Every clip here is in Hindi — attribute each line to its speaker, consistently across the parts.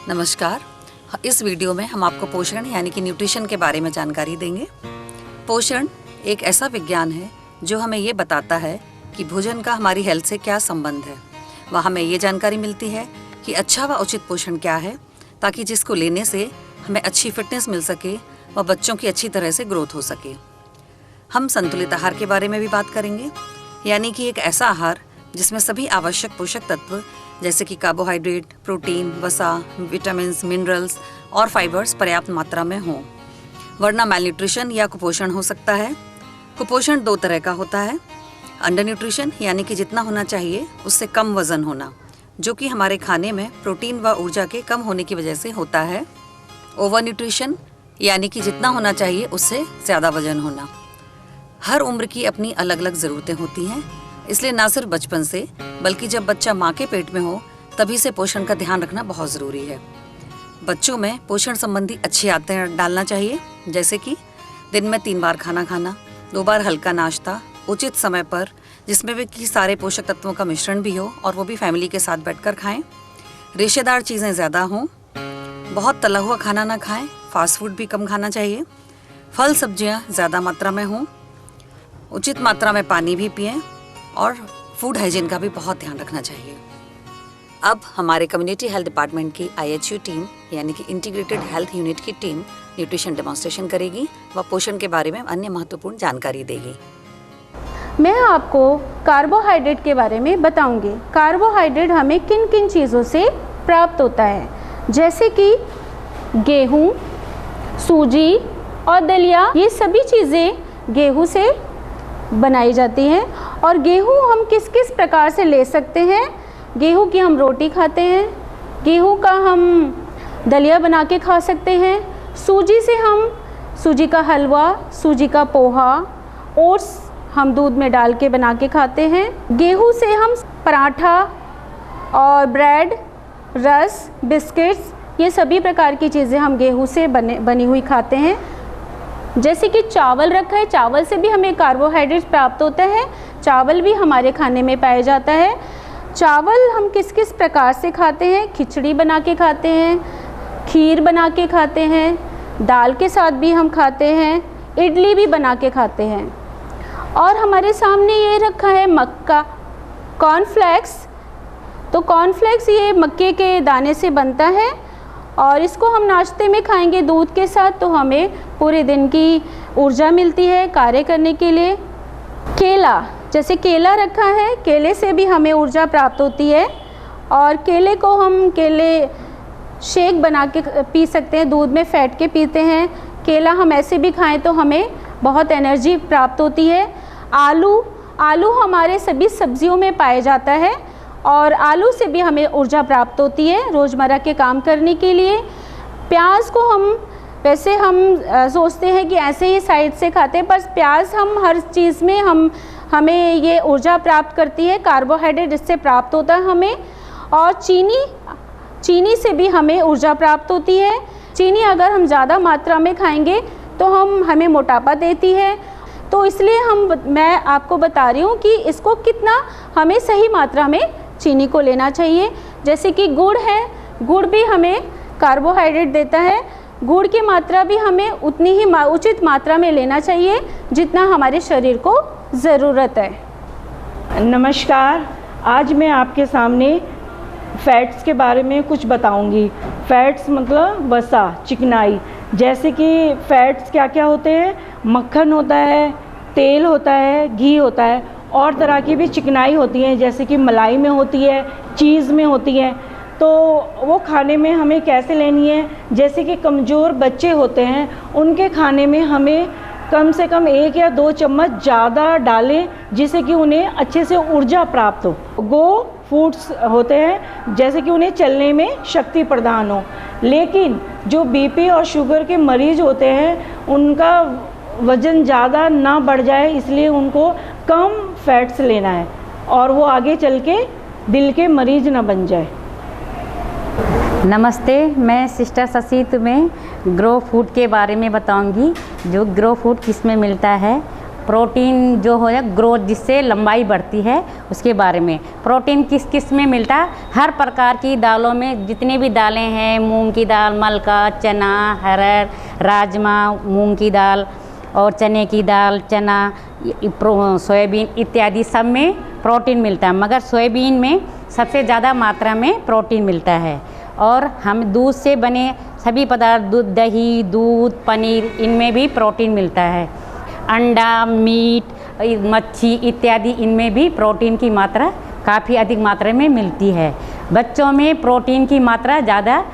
Speaker 1: नमस्कार। इस वीडियो में हम आपको पोषण यानी कि न्यूट्रिशन के बारे में जानकारी देंगे। पोषण एक ऐसा विज्ञान है जो हमें ये बताता है कि भोजन का हमारी हेल्थ से क्या संबंध है। वह हमें ये जानकारी मिलती है कि अच्छा व उचित पोषण क्या है, ताकि जिसको लेने से हमें अच्छी फिटनेस मिल सके व बच्चों की अच्छी तरह से ग्रोथ हो सके। हम संतुलित आहार के बारे में भी बात करेंगे, यानी कि एक ऐसा आहार जिसमें सभी आवश्यक पोषक तत्व जैसे कि कार्बोहाइड्रेट, प्रोटीन, वसा, विटामिन्स, मिनरल्स और फाइबर्स पर्याप्त मात्रा में हों, वरना मैलन्यूट्रिशन या कुपोषण हो सकता है। कुपोषण दो तरह का होता है। अंडर न्यूट्रिशन यानी कि जितना होना चाहिए उससे कम वजन होना, जो कि हमारे खाने में प्रोटीन व ऊर्जा के कम होने की वजह से होता है। ओवर न्यूट्रिशन यानी कि जितना होना चाहिए उससे ज़्यादा वजन होना। हर उम्र की अपनी अलग अलग ज़रूरतें होती हैं, इसलिए ना सिर्फ बचपन से बल्कि जब बच्चा माँ के पेट में हो तभी से पोषण का ध्यान रखना बहुत ज़रूरी है। बच्चों में पोषण संबंधी अच्छी आदतें डालना चाहिए, जैसे कि दिन में 3 बार खाना खाना, 2 बार हल्का नाश्ता उचित समय पर, जिसमें भी कि सारे पोषक तत्वों का मिश्रण भी हो और वो भी फैमिली के साथ बैठकर खाएं। रेशेदार चीज़ें ज़्यादा हों, बहुत तला हुआ खाना ना खाएं, फास्ट फूड भी कम खाना चाहिए। फल सब्जियाँ ज़्यादा मात्रा में हों, उचित मात्रा में पानी भी पिएं और फूड हाइजीन का भी बहुत ध्यान रखना चाहिए। अब हमारे कम्युनिटी हेल्थ डिपार्टमेंट की IHU टीम यानी कि इंटीग्रेटेड हेल्थ यूनिट की टीम न्यूट्रिशन डेमोन्स्ट्रेशन करेगी व पोषण के बारे में अन्य महत्वपूर्ण जानकारी देगी।
Speaker 2: मैं आपको कार्बोहाइड्रेट के बारे में बताऊंगी। कार्बोहाइड्रेट हमें किन किन चीज़ों से प्राप्त होता है, जैसे कि गेहूँ, सूजी और दलिया। ये सभी चीज़ें गेहूँ से बनाई जाती हैं। और गेहूँ हम किस किस प्रकार से ले सकते हैं। गेहूँ की हम रोटी खाते हैं, गेहूँ का हम दलिया बना के खा सकते हैं। सूजी से हम सूजी का हलवा, सूजी का पोहा, ओट्स हम दूध में डाल के बना के खाते हैं। गेहूँ से हम पराठा और ब्रेड, रस, बिस्किट्स, ये सभी प्रकार की चीज़ें हम गेहूँ से बनी हुई खाते हैं। जैसे कि चावल रखा है, चावल से भी हमें कार्बोहाइड्रेट प्राप्त होता है। चावल भी हमारे खाने में पाया जाता है। चावल हम किस किस प्रकार से खाते हैं। खिचड़ी बना के खाते हैं, खीर बना के खाते हैं, दाल के साथ भी हम खाते हैं, इडली भी बना के खाते हैं। और हमारे सामने ये रखा है मक्का, कॉर्नफ्लेक्स। तो कॉर्नफ्लेक्स ये मक्के के दाने से बनता है और इसको हम नाश्ते में खाएंगे दूध के साथ, तो हमें पूरे दिन की ऊर्जा मिलती है कार्य करने के लिए। केला, जैसे केला रखा है, केले से भी हमें ऊर्जा प्राप्त होती है और केले को हम केले शेक बना के पी सकते हैं, दूध में फेंट के पीते हैं। केला हम ऐसे भी खाएं तो हमें बहुत एनर्जी प्राप्त होती है। आलू हमारे सभी सब्जियों में पाया जाता है और आलू से भी हमें ऊर्जा प्राप्त होती है रोज़मर्रा के काम करने के लिए। प्याज को वैसे हम सोचते हैं कि ऐसे ही साइड से खाते हैं, पर प्याज हम हर चीज़ में हमें ये ऊर्जा प्राप्त करती है, कार्बोहाइड्रेट इससे प्राप्त होता है हमें। और चीनी से भी हमें ऊर्जा प्राप्त होती है। चीनी अगर हम ज़्यादा मात्रा में खाएंगे तो हमें मोटापा देती है। तो इसलिए मैं आपको बता रही हूँ कि इसको कितना हमें सही मात्रा में चीनी को लेना चाहिए। जैसे कि गुड़ है, गुड़ भी हमें कार्बोहाइड्रेट देता है। गुड़ की मात्रा भी हमें उतनी ही उचित मात्रा में लेना चाहिए जितना हमारे शरीर को ज़रूरत है।
Speaker 3: नमस्कार, आज मैं आपके सामने फैट्स के बारे में कुछ बताऊंगी। फैट्स मतलब वसा, चिकनाई। जैसे कि फैट्स क्या क्या होते हैं, मक्खन होता है, तेल होता है, घी होता है, और तरह की भी चिकनाई होती है, जैसे कि मलाई में होती है, चीज़ में होती है। तो वो खाने में हमें कैसे लेनी है, जैसे कि कमज़ोर बच्चे होते हैं उनके खाने में हमें कम से कम 1 या 2 चम्मच ज़्यादा डालें, जिससे कि उन्हें अच्छे से ऊर्जा प्राप्त हो। गो फूड्स होते हैं जैसे कि उन्हें चलने में शक्ति प्रदान हो। लेकिन जो BP और शुगर के मरीज़ होते हैं उनका वज़न ज़्यादा ना बढ़ जाए, इसलिए उनको कम फैट्स लेना है और वो आगे चल के दिल के मरीज़ ना बन जाए।
Speaker 4: नमस्ते, मैं सिस्टर शशि तुम्हें ग्रो फूड के बारे में बताऊंगी। जो ग्रो फूड किस में मिलता है प्रोटीन जो हो है ग्रोथ जिससे लंबाई बढ़ती है उसके बारे में। प्रोटीन किस किस में मिलता है? हर प्रकार की दालों में, जितने भी दालें हैं, मूंग की दाल, मलका, चना, हरड़, राजमा, मूंग की दाल और चने की दाल, चना, सोयाबीन इत्यादि सब में प्रोटीन मिलता है, मगर सोयाबीन में सबसे ज़्यादा मात्रा में प्रोटीन मिलता है। और हम दूध से बने सभी पदार्थ, दूध, दही, दूध, पनीर, इनमें भी प्रोटीन मिलता है। अंडा, मीट, मच्छी इत्यादि, इनमें भी प्रोटीन की मात्रा काफ़ी अधिक मात्रा में मिलती है। बच्चों में प्रोटीन की मात्रा ज़्यादा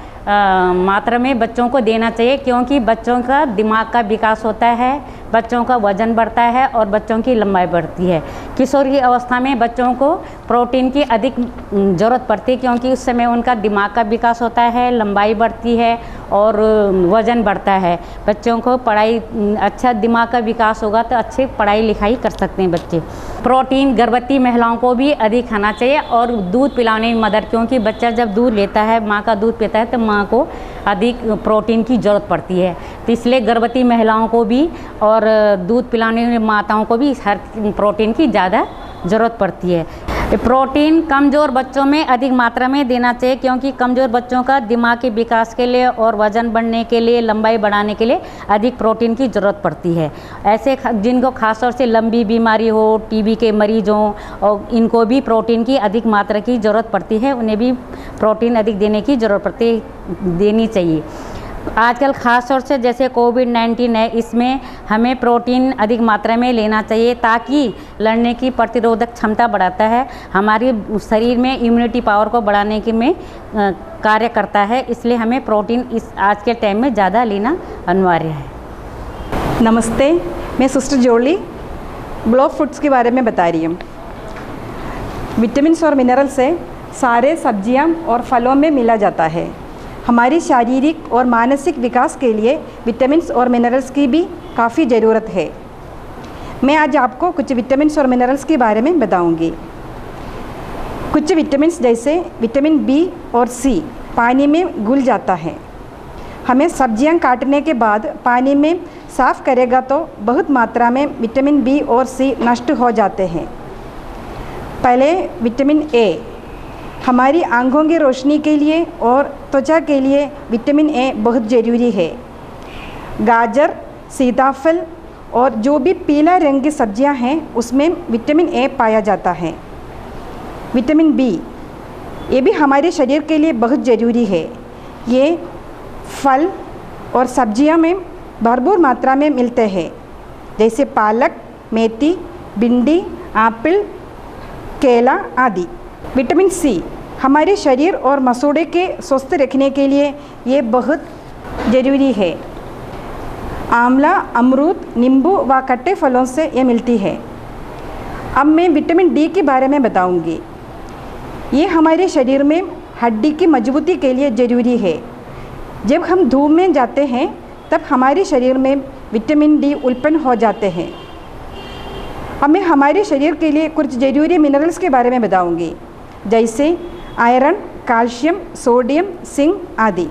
Speaker 4: मात्रा में बच्चों को देना चाहिए, क्योंकि बच्चों का दिमाग का विकास होता है, बच्चों का वज़न बढ़ता है और बच्चों की लंबाई बढ़ती है। किशोर की अवस्था में बच्चों को प्रोटीन की अधिक ज़रूरत पड़ती है, क्योंकि उस समय उनका दिमाग का विकास होता है, लंबाई बढ़ती है और वज़न बढ़ता है। बच्चों को पढ़ाई, अच्छा दिमाग का विकास होगा तो अच्छे पढ़ाई लिखाई कर सकते हैं बच्चे। प्रोटीन गर्भवती महिलाओं को भी अधिक खाना चाहिए और दूध पिलाने में मदद, क्योंकि बच्चा जब दूध लेता है, माँ का दूध पीता है, तो माँ को अधिक प्रोटीन की ज़रूरत पड़ती है। तो इसलिए गर्भवती महिलाओं को भी और दूध पिलाने वाली माताओं को भी हर प्रोटीन की ज़्यादा ज़रूरत पड़ती है। प्रोटीन कमज़ोर बच्चों में अधिक मात्रा में देना चाहिए, क्योंकि कमज़ोर बच्चों का दिमाग के विकास के लिए और वज़न बढ़ने के लिए, लंबाई बढ़ाने के लिए अधिक प्रोटीन की ज़रूरत पड़ती है। ऐसे जिनको खासतौर से लंबी बीमारी हो, टीबी के मरीज हों, और इनको भी प्रोटीन की अधिक मात्रा की ज़रूरत पड़ती है, उन्हें भी प्रोटीन अधिक देने की ज़रूरत देनी चाहिए। आजकल ख़ास तौर से जैसे कोविड-19 है, इसमें हमें प्रोटीन अधिक मात्रा में लेना चाहिए, ताकि लड़ने की प्रतिरोधक क्षमता बढ़ाता है, हमारे शरीर में इम्यूनिटी पावर को बढ़ाने के में कार्य करता है। इसलिए हमें प्रोटीन इस आज के टाइम में ज़्यादा लेना अनिवार्य है।
Speaker 5: नमस्ते, मैं सिस्टर जोली ब्लॉक फूड्स के बारे में बता रही हूँ। विटामिन्स और मिनरल्स से सारे सब्जियाँ और फलों में मिला जाता है। हमारी शारीरिक और मानसिक विकास के लिए विटामिन्स और मिनरल्स की भी काफ़ी ज़रूरत है। मैं आज आपको कुछ विटामिन्स और मिनरल्स के बारे में बताऊंगी। कुछ विटामिन्स जैसे विटामिन बी और सी पानी में घुल जाता है। हमें सब्जियां काटने के बाद पानी में साफ़ करेगा तो बहुत मात्रा में विटामिन बी और सी नष्ट हो जाते हैं। पहले विटामिन ए, हमारी आँखों की रोशनी के लिए और त्वचा के लिए विटामिन ए बहुत ज़रूरी है। गाजर, सीताफल और जो भी पीला रंग की सब्जियां हैं उसमें विटामिन ए पाया जाता है। विटामिन बी, ये भी हमारे शरीर के लिए बहुत ज़रूरी है। ये फल और सब्जियां में भरपूर मात्रा में मिलते हैं, जैसे पालक, मेथी, भिंडी, एप्पल, केला आदि। विटामिन सी हमारे शरीर और मसूड़े के स्वस्थ रखने के लिए ये बहुत ज़रूरी है। आंवला, अमरूद, नींबू व खट्टे फलों से ये मिलती है। अब मैं विटामिन डी के बारे में बताऊंगी। ये हमारे शरीर में हड्डी की मजबूती के लिए ज़रूरी है। जब हम धूप में जाते हैं तब हमारे शरीर में विटामिन डी उत्पन्न हो जाते हैं। अब मैं हमारे शरीर के लिए कुछ ज़रूरी मिनरल्स के बारे में बताऊंगी, जैसे आयरन, कैल्शियम, सोडियम, जिंक आदि।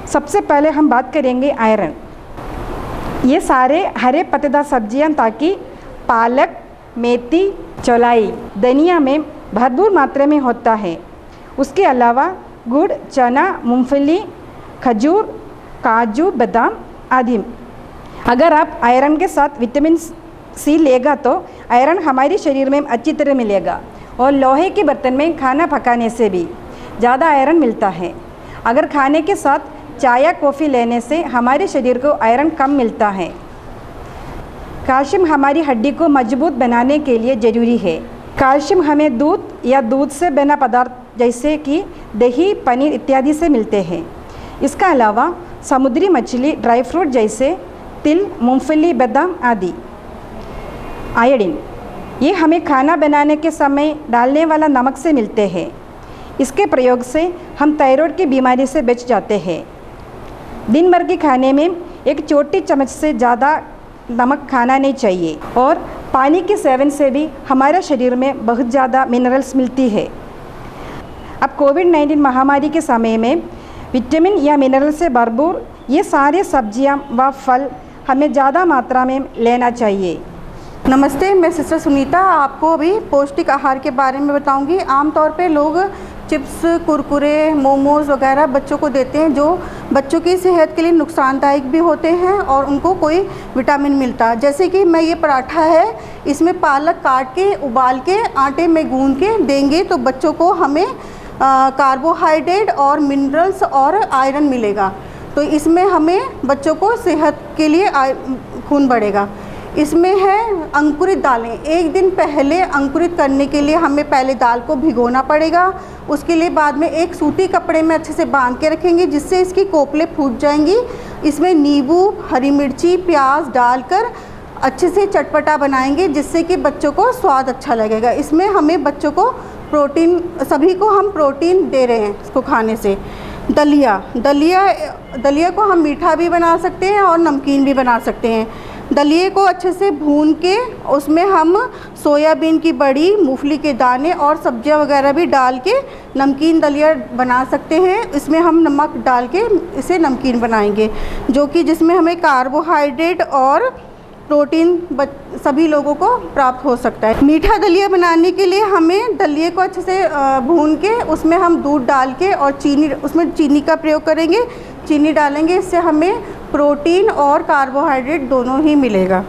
Speaker 5: सबसे पहले हम बात करेंगे आयरन। ये सारे हरे पत्तेदार सब्जियां ताकि पालक, मेथी, चौलाई, धनिया में भरपूर मात्रा में होता है। उसके अलावा गुड़, चना, मूंगफली, खजूर, काजू, बादाम आदि। अगर आप आयरन के साथ विटामिन सी लेगा तो आयरन हमारे शरीर में अच्छी तरह मिलेगा और लोहे के बर्तन में खाना पकाने से भी ज़्यादा आयरन मिलता है। अगर खाने के साथ चाय या कॉफ़ी लेने से हमारे शरीर को आयरन कम मिलता है। कैल्शियम हमारी हड्डी को मजबूत बनाने के लिए ज़रूरी है। कैल्शियम हमें दूध या दूध से बना पदार्थ जैसे कि दही, पनीर इत्यादि से मिलते हैं। इसका अलावा समुद्री मछली, ड्राई फ्रूट जैसे तिल, मूंगफली, बादाम आदि। आयोडीन, ये हमें खाना बनाने के समय डालने वाला नमक से मिलते हैं। इसके प्रयोग से हम थायराइड की बीमारी से बच जाते हैं। दिन भर के खाने में एक छोटी चम्मच से ज़्यादा नमक खाना नहीं चाहिए और पानी के सेवन से भी हमारे शरीर में बहुत ज़्यादा मिनरल्स मिलती है। अब कोविड-19 महामारी के समय में विटामिन या मिनरल से भरपूर ये सारे सब्जियां व फल हमें ज़्यादा मात्रा में लेना चाहिए।
Speaker 6: नमस्ते, मैं सिस्टर सुनीता आपको अभी पौष्टिक आहार के बारे में बताऊंगी। आमतौर पे लोग चिप्स, कुरकुरे, मोमोज़ वगैरह बच्चों को देते हैं जो बच्चों की सेहत के लिए नुकसानदायक भी होते हैं और उनको कोई विटामिन मिलता। जैसे कि मैं ये पराठा है, इसमें पालक काट के उबाल के आटे में गूंद के देंगे तो बच्चों को हमें कार्बोहाइड्रेट और मिनरल्स और आयरन मिलेगा। तो इसमें हमें बच्चों को सेहत के लिए खून बढ़ेगा। इसमें है अंकुरित दालें। एक दिन पहले अंकुरित करने के लिए हमें पहले दाल को भिगोना पड़ेगा। उसके लिए बाद में एक सूती कपड़े में अच्छे से बांध के रखेंगे जिससे इसकी कोपले फूट जाएंगी। इसमें नींबू, हरी मिर्ची, प्याज डालकर अच्छे से चटपटा बनाएंगे जिससे कि बच्चों को स्वाद अच्छा लगेगा। इसमें हमें बच्चों को प्रोटीन, सभी को हम प्रोटीन दे रहे हैं इसको खाने से। दलिया को हम मीठा भी बना सकते हैं और नमकीन भी बना सकते हैं। दलिए को अच्छे से भून के उसमें हम सोयाबीन की बड़ी, मूंगफली के दाने और सब्जियां वगैरह भी डाल के नमकीन दलिया बना सकते हैं। इसमें हम नमक डाल के इसे नमकीन बनाएंगे जो कि जिसमें हमें कार्बोहाइड्रेट और प्रोटीन सभी लोगों को प्राप्त हो सकता है। मीठा दलिया बनाने के लिए हमें दलिए को अच्छे से भून के उसमें हम दूध डाल के और उसमें चीनी का प्रयोग करेंगे। चीनी डालेंगे, इससे हमें प्रोटीन और कार्बोहाइड्रेट दोनों ही मिलेगा।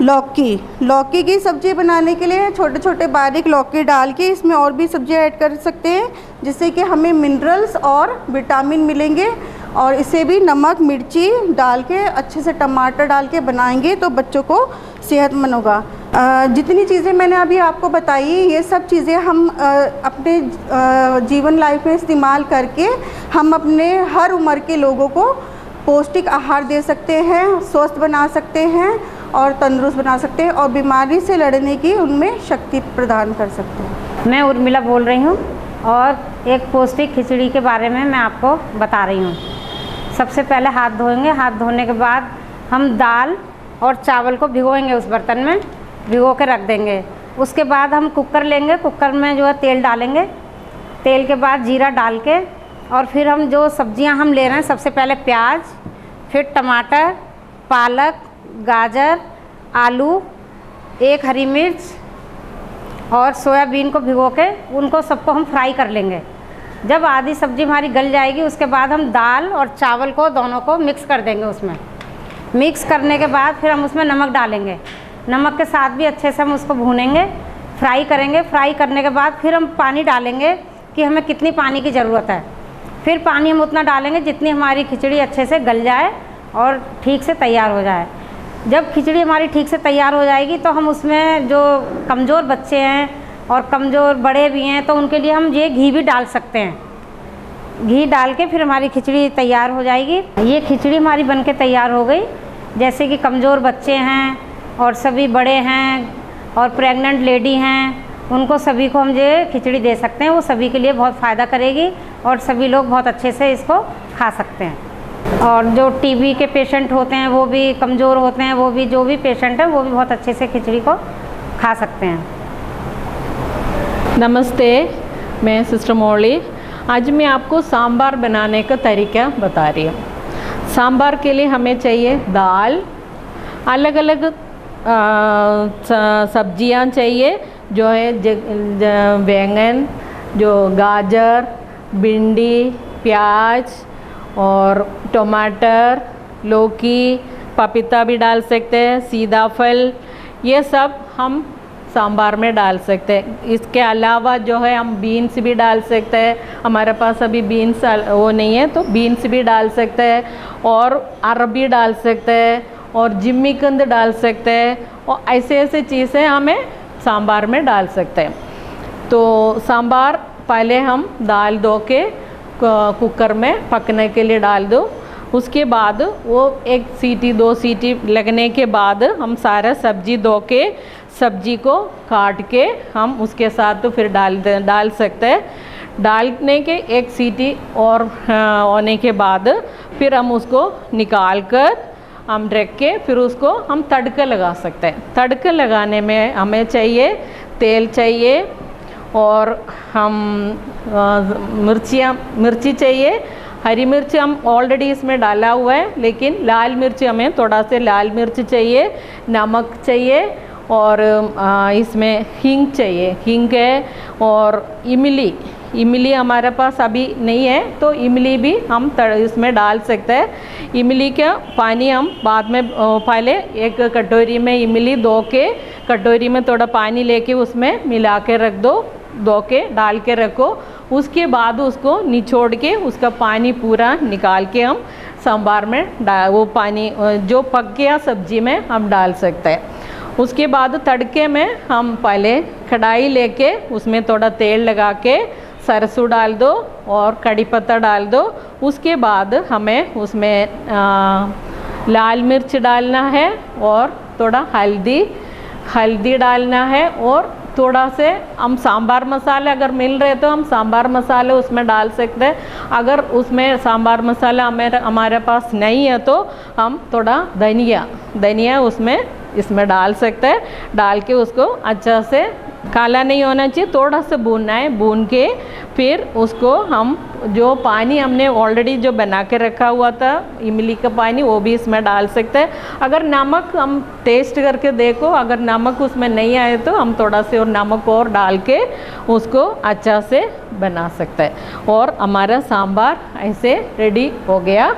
Speaker 6: लौकी की सब्ज़ी बनाने के लिए छोटे छोटे बारीक लौकी डाल के इसमें और भी सब्जियां ऐड कर सकते हैं जिससे कि हमें मिनरल्स और विटामिन मिलेंगे। और इसे भी नमक, मिर्ची डाल के अच्छे से टमाटर डाल के बनाएंगे तो बच्चों को सेहतमंद होगा। जितनी चीज़ें मैंने अभी आपको बताई ये सब चीज़ें हम अपने जीवन लाइफ में इस्तेमाल करके हम अपने हर उम्र के लोगों को पौष्टिक आहार दे सकते हैं, स्वस्थ बना सकते हैं और तंदुरुस्त बना सकते हैं और बीमारी से लड़ने की उनमें शक्ति प्रदान कर सकते हैं।
Speaker 4: मैं उर्मिला बोल रही हूँ और एक पौष्टिक खिचड़ी के बारे में मैं आपको बता रही हूँ। सबसे पहले हाथ धोएंगे। हाथ धोने के बाद हम दाल और चावल को भिगोएंगे, उस बर्तन में भिगो के रख देंगे। उसके बाद हम कुकर लेंगे, कुकर में जो है तेल डालेंगे। तेल के बाद जीरा डाल के और फिर हम जो सब्जियां हम ले रहे हैं, सबसे पहले प्याज, फिर टमाटर, पालक, गाजर, आलू, एक हरी मिर्च और सोयाबीन को भिगो के उनको सबको हम फ्राई कर लेंगे। जब आधी सब्ज़ी हमारी गल जाएगी उसके बाद हम दाल और चावल को दोनों को मिक्स कर देंगे। उसमें मिक्स करने के बाद फिर हम उसमें नमक डालेंगे। नमक के साथ भी अच्छे से हम उसको भूनेंगे, फ्राई करेंगे। फ्राई करने के बाद फिर हम पानी डालेंगे कि हमें कितनी पानी की ज़रूरत है। फिर पानी हम उतना डालेंगे जितनी हमारी खिचड़ी अच्छे से गल जाए और ठीक से तैयार हो जाए। जब खिचड़ी हमारी ठीक से तैयार हो जाएगी तो हम उसमें जो कमज़ोर बच्चे हैं और कमज़ोर बड़े भी हैं तो उनके लिए हम ये घी भी डाल सकते हैं। घी डाल के फिर हमारी खिचड़ी तैयार हो जाएगी। ये खिचड़ी हमारी बनके तैयार हो गई। जैसे कि कमज़ोर बच्चे हैं और सभी बड़े हैं और प्रेग्नेंट लेडी हैं, उनको सभी को हम ये खिचड़ी दे सकते हैं। वो सभी के लिए बहुत फ़ायदा करेगी और सभी लोग बहुत अच्छे से इसको खा सकते हैं। और जो टीबी के पेशेंट होते हैं, वो भी कमज़ोर होते हैं, वो भी जो भी पेशेंट है वो भी बहुत अच्छे से खिचड़ी को खा सकते हैं।
Speaker 7: नमस्ते, मैं सिस्टर मौली। आज मैं आपको सांभर बनाने का तरीका बता रही हूँ। सांभर के लिए हमें चाहिए दाल, अलग अलग सब्जियां चाहिए जो है बैंगन, जो गाजर, भिंडी, प्याज और टमाटर, लौकी, पपीता भी डाल सकते हैं, सीताफल, ये सब हम सांभर में डाल सकते हैं। इसके अलावा जो है हम बीन्स भी डाल सकते हैं। हमारे पास अभी बीन्स वो नहीं है तो बीन्स भी डाल सकते हैं और अरबी डाल सकते हैं और जिम्मीकंद डाल सकते हैं और ऐसे ऐसे चीज़ें हमें सांभर में डाल सकते हैं। तो सांभर पहले हम दाल धो के कुकर में पकने के लिए डाल दो। उसके बाद वो एक सीटी 2 सीटी लगने के बाद हम सारा सब्जी धो के सब्जी को काट के हम उसके साथ तो फिर डाल सकते हैं। डालने के एक सीटी और होने के बाद फिर हम उसको निकाल कर हम रख के फिर उसको हम तड़का लगा सकते हैं। तड़का लगाने में हमें चाहिए तेल चाहिए और हम मिर्ची चाहिए। हरी मिर्च हम ऑलरेडी इसमें डाला हुआ है, लेकिन लाल मिर्च हमें थोड़ा से लाल मिर्च चाहिए, नमक चाहिए और इसमें हींग चाहिए, हींग है, और इमली हमारे पास अभी नहीं है तो इमली भी हम इसमें डाल सकते हैं। इमली का पानी हम बाद में पहले एक कटोरी में इमली धो के कटोरी में थोड़ा पानी लेके उसमें मिला के रख दो, धो के डाल के रखो। उसके बाद उसको निचोड़ के उसका पानी पूरा निकाल के हम सांभर में वो पानी जो पक गया सब्जी में हम डाल सकते हैं। उसके बाद तड़के में हम पहले कढ़ाई लेके उसमें थोड़ा तेल लगा के सरसों डाल दो और कड़ी पत्ता डाल दो। उसके बाद हमें उसमें लाल मिर्च डालना है और थोड़ा हल्दी डालना है, और थोड़ा से हम सांभर मसाले अगर मिल रहे तो हम सांभर मसाले उसमें डाल सकते हैं। अगर उसमें सांभर मसाला हमारे पास नहीं है तो हम थोड़ा धनिया इसमें डाल सकते हैं। डाल के उसको अच्छा से काला नहीं होना चाहिए, थोड़ा सा भूनना है। भून के फिर उसको हम जो पानी हमने ऑलरेडी जो बना के रखा हुआ था इमली का पानी, वो भी इसमें डाल सकते हैं। अगर नमक हम टेस्ट करके देखो, अगर नमक उसमें नहीं आए तो हम थोड़ा से और नमक और डाल के उसको अच्छा से बना सकते हैं। और हमारा सांभर ऐसे रेडी हो गया।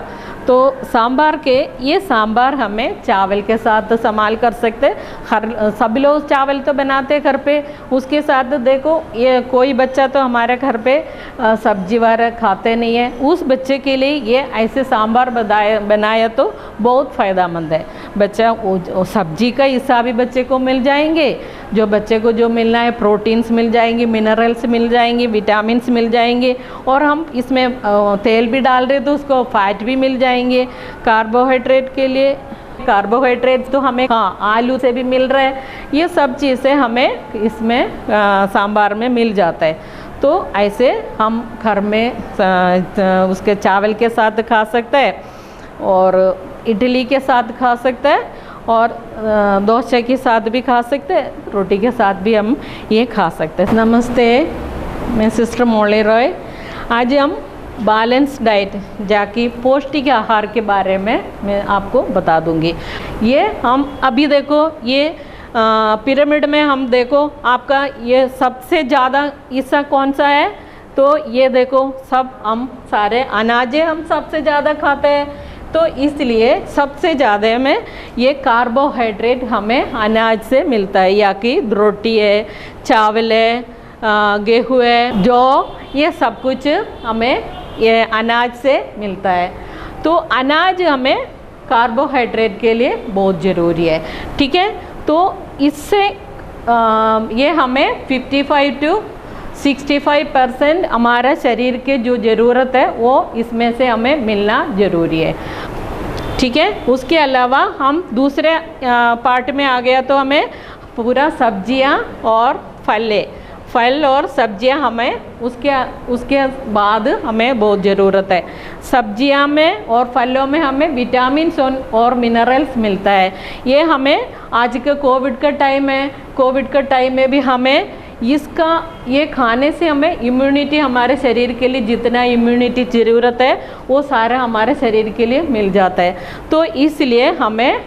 Speaker 7: तो सांभर ये सांभर हमें चावल के साथ इस्तेमाल कर सकते हैं। सभी लोग चावल तो बनाते हैं घर पे, उसके साथ देखो ये कोई बच्चा तो हमारे घर पे सब्जी वगैरह खाते नहीं है, उस बच्चे के लिए ये ऐसे सांभर बनाया तो बहुत फ़ायदेमंद है। बच्चा वो सब्जी का हिस्सा भी बच्चे को मिल जाएंगे, जो बच्चे को जो मिलना है प्रोटीन्स मिल जाएंगे, मिनरल्स मिल जाएंगे, विटामिन्स मिल जाएंगे, और हम इसमें तेल भी डाल रहे तो उसको फैट भी मिल जाएंगे। कार्बोहाइड्रेट के लिए कार्बोहाइड्रेट तो हमें आलू से भी मिल रहा है, ये सब चीज़ें हमें इसमें सांभर में मिल जाता है। तो ऐसे हम घर में उसके चावल के साथ खा सकते हैं और इडली के साथ खा सकते हैं और डोसा के साथ भी खा सकते हैं, रोटी के साथ भी हम ये खा सकते हैं। नमस्ते, मैं सिस्टर मोली रॉय। आज हम बैलेंस डाइट जाकि पौष्टिक आहार के बारे में मैं आपको बता दूंगी। ये हम अभी देखो ये पिरामिड में हम देखो आपका ये सबसे ज़्यादा हिस्सा कौन सा है, तो ये देखो सब हम सारे अनाज हम सबसे ज़्यादा खाते हैं, तो इसलिए सबसे ज़्यादा में ये कार्बोहाइड्रेट हमें अनाज से मिलता है, या कि रोटी है, चावल है, गेहूँ है, जौ, ये सब कुछ हमें ये अनाज से मिलता है। तो अनाज हमें कार्बोहाइड्रेट के लिए बहुत ज़रूरी है, ठीक है। तो इससे ये हमें 55 to 65% हमारा शरीर के जो ज़रूरत है वो इसमें से हमें मिलना ज़रूरी है, ठीक है। उसके अलावा हम दूसरे पार्ट में आ गया तो हमें पूरा सब्जियां और फल और सब्जियां हमें उसके बाद हमें बहुत ज़रूरत है। सब्जियां में और फलों में हमें विटामिन्स और मिनरल्स मिलता है। ये हमें आज का कोविड का टाइम है, कोविड का टाइम में भी हमें ये खाने से हमें इम्यूनिटी, हमारे शरीर के लिए जितना इम्यूनिटी ज़रूरत है वो सारा हमारे शरीर के लिए मिल जाता है। तो इसलिए हमें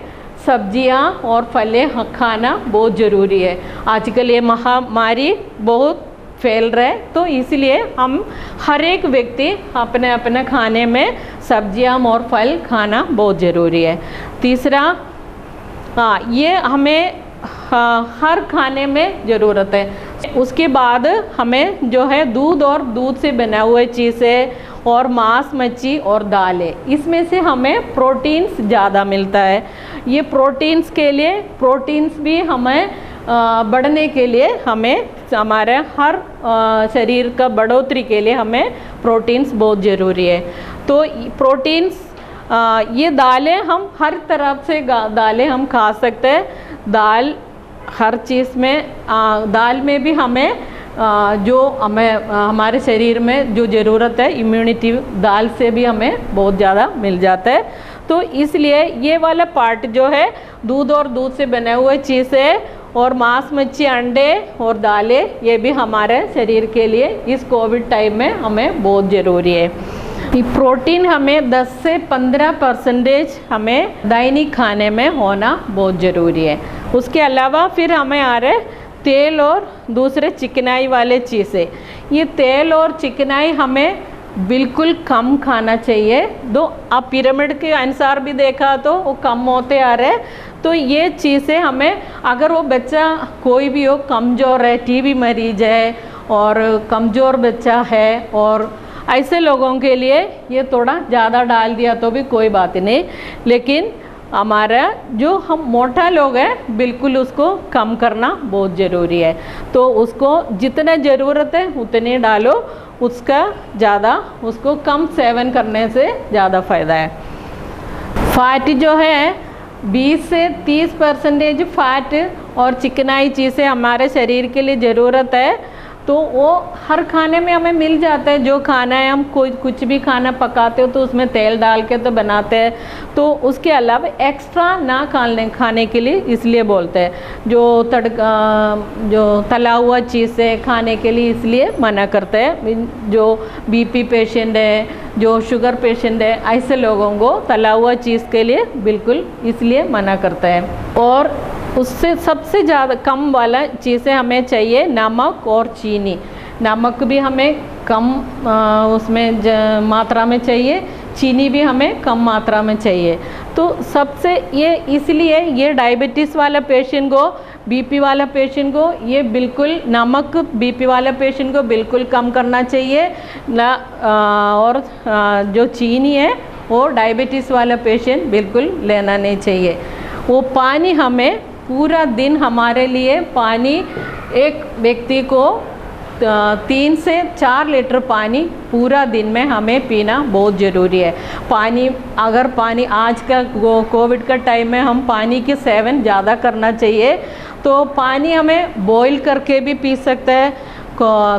Speaker 7: सब्जियां और फलें खाना बहुत ज़रूरी है। आजकल ये महामारी बहुत फैल रहा है, तो इसलिए हम हर एक व्यक्ति अपने अपने खाने में सब्जियां और फल खाना बहुत ज़रूरी है। तीसरा, ये हमें हर खाने में ज़रूरत है। उसके बाद हमें जो है दूध और दूध से बना हुए चीज़ें और मांस, मच्छी और दालें, इसमें से हमें प्रोटीन्स ज़्यादा मिलता है। ये प्रोटीन्स के लिए प्रोटीन्स भी हमें बढ़ने के लिए हमें हमारे हर शरीर का बढ़ोतरी के लिए हमें प्रोटीन्स बहुत ज़रूरी है। तो प्रोटीन्स ये दालें हम हर तरफ से दालें हम खा सकते हैं। दाल हर चीज़ में दाल में भी हमें जो हमें हमारे शरीर में जो ज़रूरत है इम्यूनिटी, दाल से भी हमें बहुत ज़्यादा मिल जाता है। तो इसलिए ये वाला पार्ट जो है दूध और दूध से बने हुए चीज़ें और मांस, मच्छी, अंडे और दालें, ये भी हमारे शरीर के लिए इस कोविड टाइम में हमें बहुत ज़रूरी है। प्रोटीन हमें 10 से 15% हमें दैनिक खाने में होना बहुत ज़रूरी है। उसके अलावा फिर हमें आ रहे तेल और दूसरे चिकनाई वाले चीज़ें। ये तेल और चिकनाई हमें बिल्कुल कम खाना चाहिए। दो आप पिरामिड के अनुसार भी देखा तो वो कम होते आ रहे। तो ये चीज़ें हमें, अगर वो बच्चा कोई भी हो, कमज़ोर है, टीबी मरीज है और कमज़ोर बच्चा है, और ऐसे लोगों के लिए ये थोड़ा ज़्यादा डाल दिया तो भी कोई बात नहीं, लेकिन हमारा जो हम मोटा लोग हैं बिल्कुल उसको कम करना बहुत ज़रूरी है। तो उसको जितना ज़रूरत है उतने डालो, उसका ज़्यादा उसको कम सेवन करने से ज़्यादा फ़ायदा है। फैट जो है 20 से 30% फैट और चिकनाई चीज़ें हमारे शरीर के लिए ज़रूरत है। तो वो हर खाने में हमें मिल जाता है। जो खाना है, हम कोई कुछ भी खाना पकाते हो तो उसमें तेल डाल के तो बनाते हैं, तो उसके अलावा एक्स्ट्रा ना खाने के लिए इसलिए बोलते हैं। जो जो तला हुआ चीज़ें खाने के लिए इसलिए मना करते हैं। जो बीपी पेशेंट है, जो शुगर पेशेंट है, ऐसे लोगों को तला हुआ चीज़ के लिए बिल्कुल इसलिए मना करते हैं। और उससे सबसे ज़्यादा कम वाला चीज़ें हमें चाहिए नमक और चीनी। नमक भी हमें कम उसमें मात्रा में चाहिए, चीनी भी हमें कम मात्रा में चाहिए। तो सबसे ये इसलिए ये डायबिटीज़ वाला पेशेंट को, बीपी वाला पेशेंट को ये बिल्कुल नमक, बीपी वाला पेशेंट को बिल्कुल कम करना चाहिए ना। और जो चीनी है वो डायबिटीज़ वाला पेशेंट बिल्कुल लेना नहीं चाहिए। वो पानी हमें पूरा दिन, हमारे लिए पानी एक व्यक्ति को 3 से 4 लीटर पानी पूरा दिन में हमें पीना बहुत ज़रूरी है। पानी, अगर पानी आज का कोविड का टाइम में हम पानी की सेवन ज़्यादा करना चाहिए। तो पानी हमें बॉईल करके भी पी सकते हैं,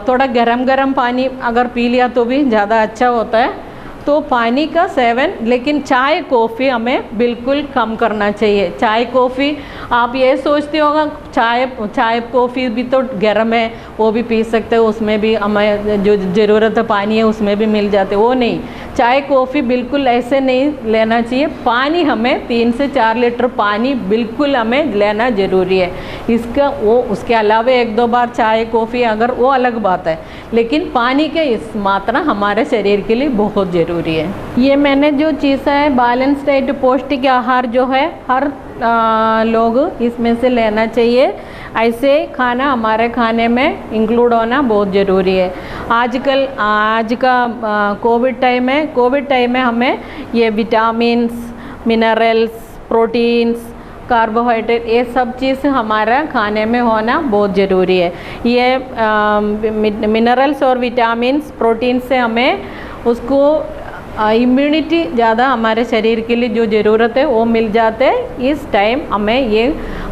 Speaker 7: थोड़ा गरम पानी अगर पी लिया तो भी ज़्यादा अच्छा होता है। तो पानी का सेवन, लेकिन चाय कॉफ़ी हमें बिल्कुल कम करना चाहिए। चाय कॉफ़ी आप ये सोचते होगा चाय कॉफ़ी भी तो गर्म है, वो भी पी सकते हो, उसमें भी हमें जो ज़रूरत है पानी है उसमें भी मिल जाते, वो नहीं। चाय कॉफ़ी बिल्कुल ऐसे नहीं लेना चाहिए। पानी हमें 3 से 4 लीटर पानी बिल्कुल हमें लेना ज़रूरी है। इसका वो उसके अलावा 1-2 बार चाय कॉफ़ी अगर वो अलग बात है, लेकिन पानी के इस मात्रा हमारे शरीर के लिए बहुत ज़रूरी है। ये मैंने जो चीज़ है बैलेंस डाइट, पौष्टिक आहार जो है हर लोग इसमें से लेना चाहिए। ऐसे खाना हमारे खाने में इंक्लूड होना बहुत ज़रूरी है। आज का कोविड टाइम है, कोविड टाइम में हमें ये विटामिन्स, मिनरल्स, प्रोटीन्स, कार्बोहाइड्रेट, ये सब चीज़ हमारा खाने में होना बहुत ज़रूरी है। ये मिनरल्स और विटामिन्स, प्रोटीन से हमें उसको इम्यूनिटी ज़्यादा, हमारे शरीर के लिए जो ज़रूरत है वो मिल जाते हैं। इस टाइम हमें ये,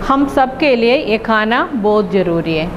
Speaker 7: हम सब के लिए ये खाना बहुत ज़रूरी है।